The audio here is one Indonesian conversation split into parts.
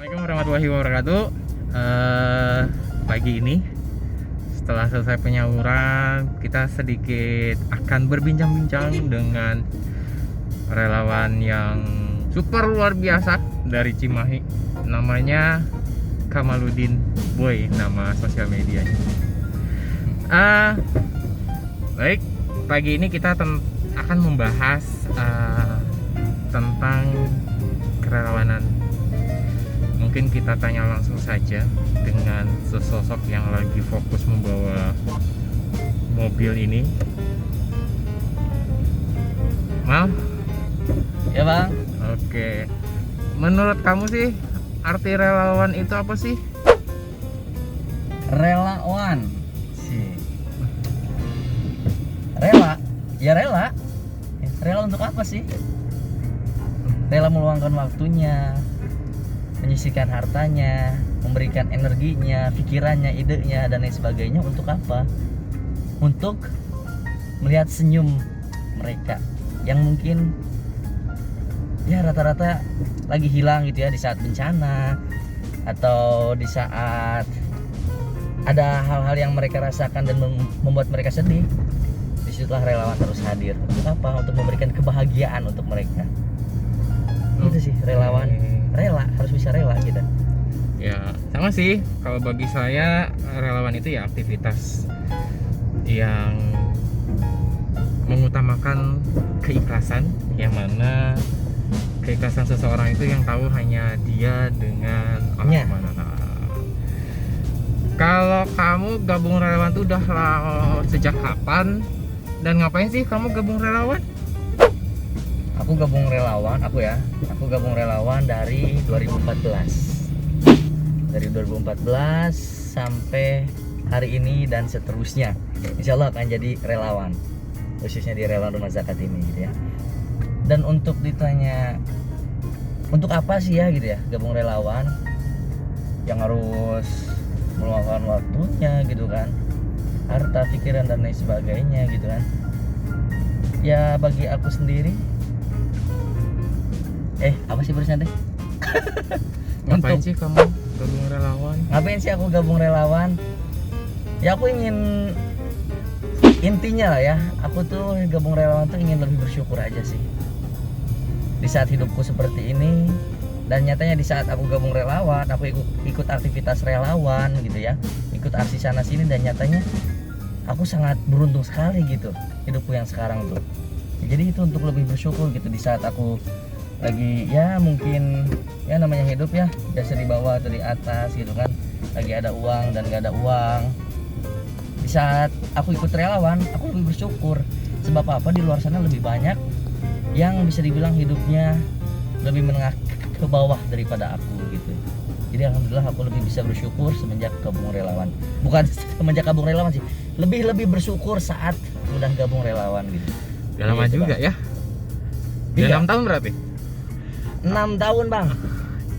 Assalamualaikum warahmatullahi wabarakatuh. Pagi ini setelah selesai penyaluran, kita sedikit akan berbincang-bincang dengan relawan yang super luar biasa dari Cimahi. Namanya Kamaludin Boy, nama sosial medianya. Baik, pagi ini kita akan membahas tentang kerelawanan. Mungkin kita tanya langsung saja dengan sesosok yang lagi fokus membawa mobil ini. Mal? Ya bang. Oke. Menurut kamu sih arti relawan itu apa sih? Relawan sih. Rela? Ya rela. Rela untuk apa sih? Rela meluangkan waktunya, menyisihkan hartanya, memberikan energinya, pikirannya, idenya, dan lain sebagainya. Untuk apa? Untuk melihat senyum mereka yang mungkin ya rata-rata lagi hilang gitu ya, di saat bencana atau di saat ada hal-hal yang mereka rasakan dan membuat mereka sedih. Disitulah relawan harus hadir. Untuk apa? Untuk memberikan kebahagiaan untuk mereka. Itu sih relawan. Rela, harus bisa rela gitu. Ya sama sih, kalau bagi saya relawan itu ya aktivitas yang mengutamakan keikhlasan, yang mana keikhlasan seseorang itu yang tahu hanya dia dengan Allah Subhanahu. Kalau kamu gabung relawan tuh udah sejak kapan dan ngapain sih kamu gabung relawan? Aku gabung relawan dari 2014. Dari 2014 sampai hari ini dan seterusnya. Insya Allah akan jadi relawan, khususnya di relawan rumah zakat ini gitu ya. Dan untuk ditanya untuk apa sih ya gitu ya gabung relawan, yang harus meluangkan waktunya gitu kan, harta, pikiran dan lain sebagainya gitu kan. Ya bagi aku sendiri, apa sih barusan deh? Ngapain sih kamu gabung relawan? Ngapain sih aku gabung relawan? Ya aku ingin, intinya lah ya, aku tuh gabung relawan tuh ingin lebih bersyukur aja sih di saat hidupku seperti ini. Dan nyatanya di saat aku gabung relawan, aku ikut aktivitas relawan gitu ya, ikut aksi sana sini, dan nyatanya aku sangat beruntung sekali gitu hidupku yang sekarang tuh. Jadi itu untuk lebih bersyukur gitu di saat aku lagi ya mungkin ya namanya hidup ya, biasa di bawah atau di atas gitu kan, lagi ada uang dan gak ada uang. Di saat aku ikut relawan, aku lebih bersyukur. Sebab apa? Di luar sana lebih banyak yang bisa dibilang hidupnya lebih menengah ke bawah daripada aku gitu. Jadi alhamdulillah aku lebih bisa bersyukur semenjak gabung relawan. Bukan semenjak gabung relawan sih, lebih bersyukur saat udah gabung relawan gitu. Udah lama gitu, juga Bang. ya? Udah Iya. 6 tahun berarti? 6 tahun bang.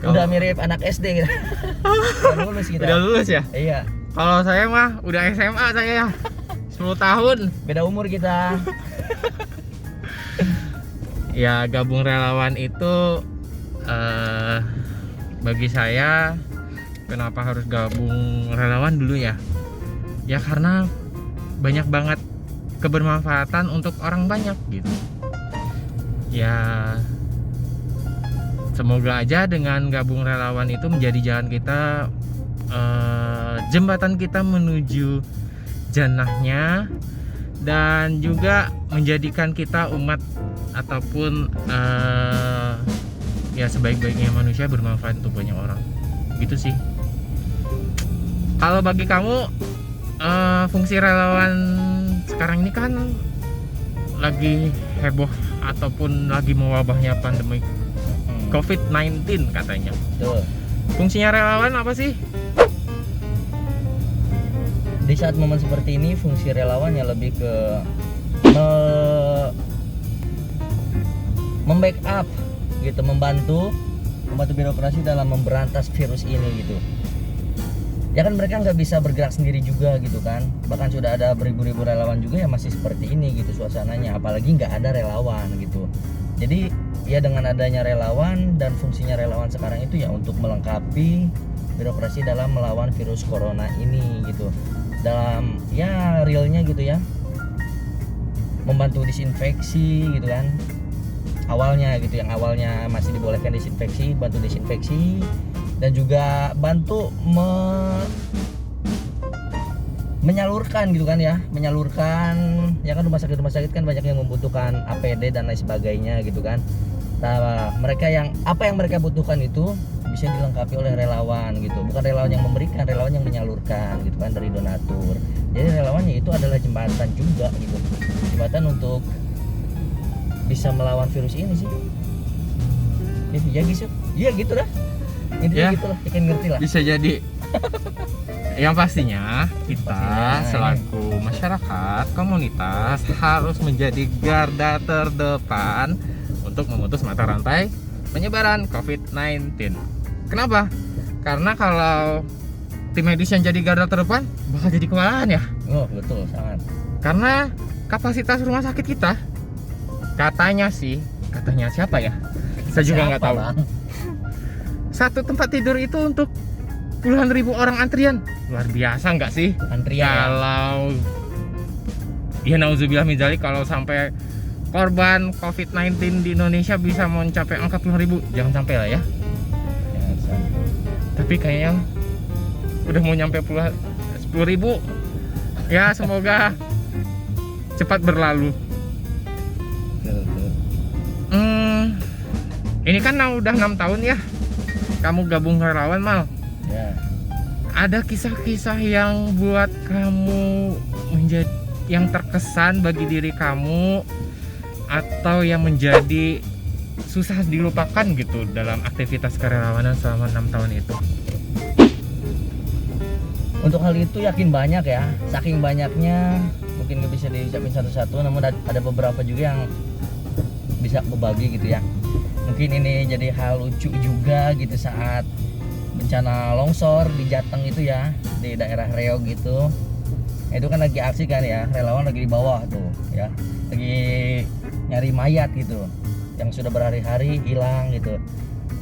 Udah mirip anak SD gitu. Udah lulus kita. Udah lulus ya? Iya. Kalau saya mah udah SMA saya ya. 10 tahun. Beda umur kita. Ya gabung relawan itu bagi saya, kenapa harus gabung relawan dulu ya? Ya karena banyak banget kebermanfaatan untuk orang banyak gitu. Ya semoga aja dengan gabung relawan itu menjadi jalan kita, jembatan kita menuju jannahnya, dan juga menjadikan kita umat ataupun ya sebaik-baiknya manusia bermanfaat untuk banyak orang gitu sih. Kalau bagi kamu fungsi relawan sekarang ini kan lagi heboh ataupun lagi mewabahnya pandemi COVID-19 katanya. Tuh. Fungsinya relawan apa sih? Di saat momen seperti ini, fungsi relawan yang lebih ke membackup gitu, membantu birokrasi dalam memberantas virus ini gitu. Ya kan mereka nggak bisa bergerak sendiri juga gitu kan. Bahkan sudah ada beribu-ribu relawan juga yang masih seperti ini gitu suasananya. Apalagi nggak ada relawan gitu. Jadi ya dengan adanya relawan dan fungsinya relawan sekarang itu ya untuk melengkapi birokrasi dalam melawan virus corona ini gitu. Dalam ya realnya gitu ya, membantu disinfeksi gitu kan. Awalnya gitu, yang awalnya masih dibolehkan disinfeksi, bantu disinfeksi, dan juga bantu menyalurkan gitu kan ya, menyalurkan ya kan rumah sakit kan banyak yang membutuhkan APD dan lain sebagainya gitu kan. Nah, mereka yang apa yang mereka butuhkan itu bisa dilengkapi oleh relawan gitu, bukan relawan yang memberikan, relawan yang menyalurkan gitu kan dari donatur. Jadi relawannya itu adalah jembatan juga gitu, jembatan untuk bisa melawan virus ini sih. Ya gitu, iya gitu dah. Intinya Ya. gitu lah, ikan ngerti lah. Bisa jadi. Yang pastinya kita Pastinya, selaku masyarakat komunitas harus menjadi garda terdepan untuk memutus mata rantai penyebaran COVID-19. Kenapa? Karena kalau tim medis yang jadi garda terdepan bakal jadi kewalahan ya. Oh betul, sangat. Karena kapasitas rumah sakit kita katanya siapa ya? Saya juga nggak tahu. Bang? Satu tempat tidur itu untuk puluhan ribu orang antrian. Luar biasa nggak sih? Antrian ya? Kalau ya nauzubillah min dzalik, kalau sampai korban COVID-19 di Indonesia bisa mencapai angka puluhan ribu, jangan sampai lah ya. Jangan sampai. Tapi kayaknya udah mau nyampe 10.000. Ya semoga cepat berlalu. Ini kan udah 6 tahun ya kamu gabung relawan, Mal. Ya. Ada kisah-kisah yang buat kamu menjadi yang terkesan bagi diri kamu atau yang menjadi susah dilupakan gitu dalam aktivitas kerelawanan selama 6 tahun itu? Untuk hal itu yakin banyak ya, saking banyaknya mungkin nggak bisa diucapin satu-satu, namun ada beberapa juga yang bisa berbagi gitu ya. Mungkin ini jadi hal lucu juga gitu saat bencana longsor di Jateng itu ya, di daerah Riau gitu. Itu kan lagi aksi kan ya, relawan lagi di bawah tuh ya, lagi nyari mayat gitu yang sudah berhari-hari hilang gitu.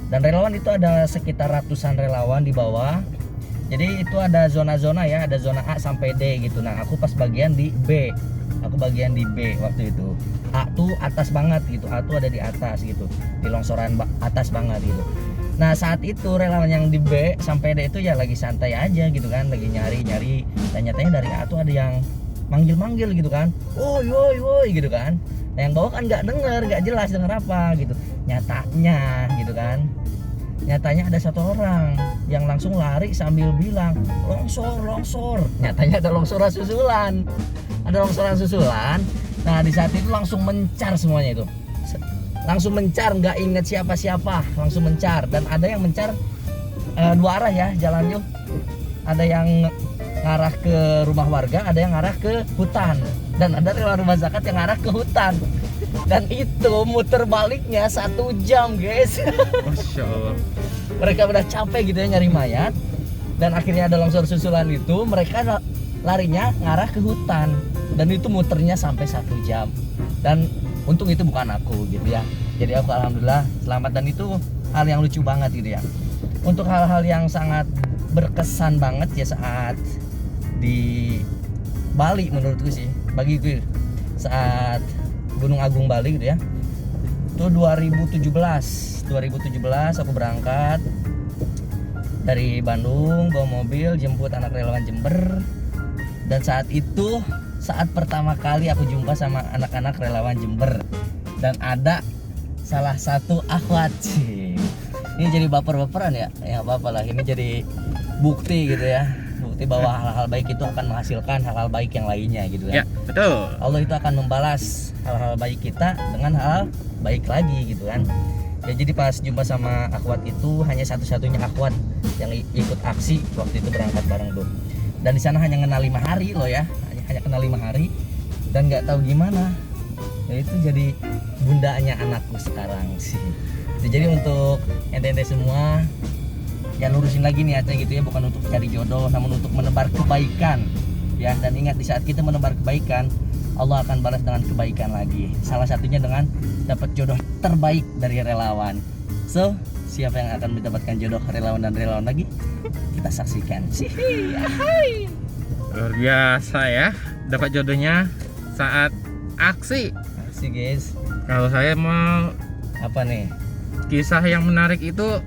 Dan relawan itu ada sekitar ratusan relawan di bawah. Jadi itu ada zona-zona ya, ada zona A sampai D gitu. Nah aku pas bagian di B, aku bagian di B waktu itu. A tuh atas banget gitu, A tuh ada di atas gitu, di longsoran atas banget gitu. Nah saat itu relawan yang di B sampai D itu ya lagi santai aja gitu kan, lagi nyari-nyari. Dan nyatanya dari A tuh ada yang manggil-manggil gitu kan, woi woi woi gitu kan. Nah yang bawah kan nggak denger, nggak jelas denger apa gitu. Nyatanya gitu kan, nyatanya ada satu orang yang langsung lari sambil bilang longsor longsor. Nyatanya ada longsoran susulan, ada longsoran susulan. Nah di saat itu langsung mencar semuanya itu, langsung mencar, nggak inget siapa-siapa, langsung mencar. Dan ada yang mencar dua arah ya jalannya, ada yang ngarah ke rumah warga, ada yang ngarah ke hutan, dan ada relawan rumah zakat yang ngarah ke hutan. Dan itu muter baliknya 1 jam guys. Masya Allah. Mereka udah capek gitu ya nyari mayat, dan akhirnya ada longsor susulan itu, mereka larinya ngarah ke hutan, dan itu muternya sampai 1 jam. Dan untung itu bukan aku gitu ya, jadi aku alhamdulillah selamat. Dan itu hal yang lucu banget gitu ya. Untuk hal-hal yang sangat berkesan banget ya saat di Bali menurutku sih, bagiku saat Gunung Agung Bali gitu ya, itu 2017 aku berangkat dari Bandung bawa mobil jemput anak relawan Jember. Dan saat itu saat pertama kali aku jumpa sama anak-anak relawan Jember, dan ada salah satu akhwat sih, ini jadi baper-baperan ya, ya apa-apa lah, ini jadi bukti gitu ya, bukti bahwa hal-hal baik itu akan menghasilkan hal-hal baik yang lainnya gitu kan. Ya, betul. Allah itu akan membalas hal-hal baik kita dengan hal baik lagi gitu kan. Ya jadi pas jumpa sama akhwat itu, hanya satu-satunya akhwat yang ikut aksi waktu itu berangkat bareng tuh. Dan di sana hanya kenal 5 hari loh ya, hanya kenal 5 hari, dan nggak tahu gimana. Ya itu jadi bundanya anakku sekarang sih. Jadi untuk ente-ente semua, ya lurusin lagi niatnya gitu ya, bukan untuk cari jodoh, namun untuk menebar kebaikan ya. Dan ingat, di saat kita menebar kebaikan, Allah akan balas dengan kebaikan lagi. Salah satunya dengan dapat jodoh terbaik dari relawan. So, siapa yang akan mendapatkan jodoh relawan dan relawan lagi? Kita saksikan. Ahai. Luar biasa ya, dapat jodohnya saat aksi. Aksi guys. Kalau saya mau Apa nih? kisah yang menarik itu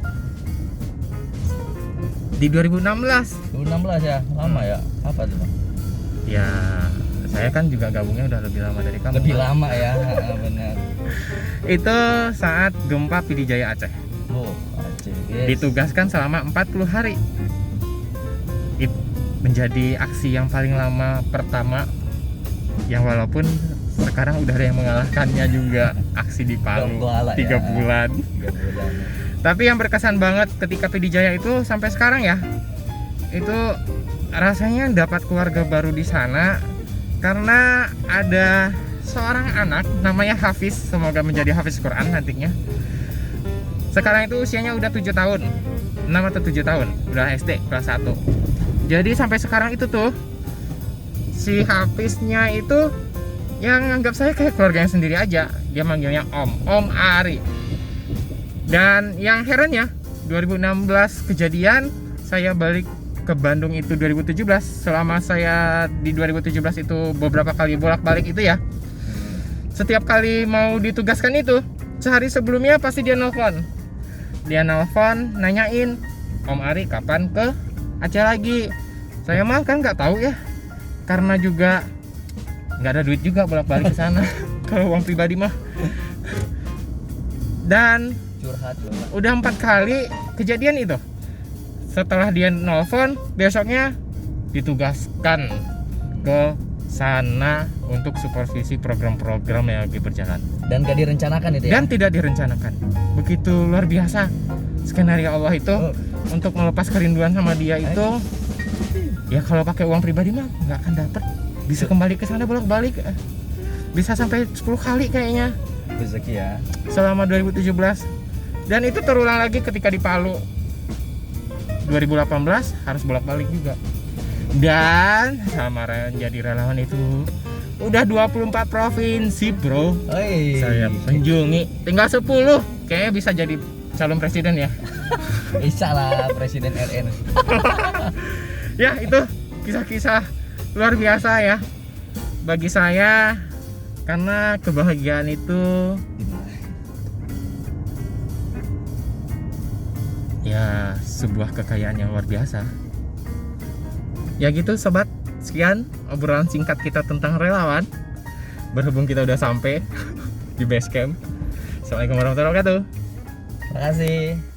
di 2016. 2016 ya, lama ya. Apa tuh Bang? Ya, saya kan juga gabungnya udah lebih lama dari kamu. Lebih lama ya, benar. Itu saat gempa Pidijaya Aceh. Oh, Aceh guys. Ditugaskan selama 40 hari. Menjadi aksi yang paling lama pertama, yang walaupun sekarang udah ada yang mengalahkannya juga, aksi di Palu 3 bulan. 3 bulan. Tapi yang berkesan banget ketika Pidijaya itu sampai sekarang ya, itu rasanya dapat keluarga baru di sana karena ada seorang anak namanya Hafiz, semoga menjadi Hafiz Quran nantinya. Sekarang itu usianya udah 7 tahun, 6 atau 7 tahun, udah SD kelas 1. Jadi sampai sekarang itu tuh si Hafiznya itu yang anggap saya kayak keluarganya sendiri aja. Dia manggilnya Om Ari. Dan yang herannya 2016 kejadian, saya balik ke Bandung itu 2017. Selama saya di 2017 itu beberapa kali bolak-balik itu ya, setiap kali mau ditugaskan itu, sehari sebelumnya pasti dia nelfon. Dia nelfon nanyain, Om Ari kapan ke Aceh lagi. Saya mah kan nggak tahu ya, karena juga nggak ada duit juga bolak-balik ke sana. Kalau uang pribadi mah. Dan Curhat loh. udah 4 kali kejadian itu. Setelah dia nelfon, besoknya ditugaskan ke sana untuk supervisi program-program yang lagi berjalan. Dan gak direncanakan itu ya? Dan tidak direncanakan. Begitu luar biasa skenario Allah itu untuk melepas kerinduan sama dia itu. Ya kalau pakai uang pribadi mah nggak akan dapet. Bisa kembali ke sana bolak-balik. Bisa sampai 10 kali kayaknya Rezeki ya. selama 2017. Dan itu terulang lagi ketika di Palu 2018 harus bolak-balik juga. Dan sama jadi relawan itu udah 24 provinsi bro. Oi. Saya kunjungi, tinggal 10. Kayaknya bisa jadi calon presiden ya. Bisa lah presiden RN. Ya itu kisah-kisah luar biasa ya bagi saya, karena kebahagiaan itu ya sebuah kekayaan yang luar biasa. Ya gitu sobat, sekian obrolan singkat kita tentang relawan. Berhubung kita udah sampai di base camp. Assalamualaikum warahmatullahi wabarakatuh. Terima kasih.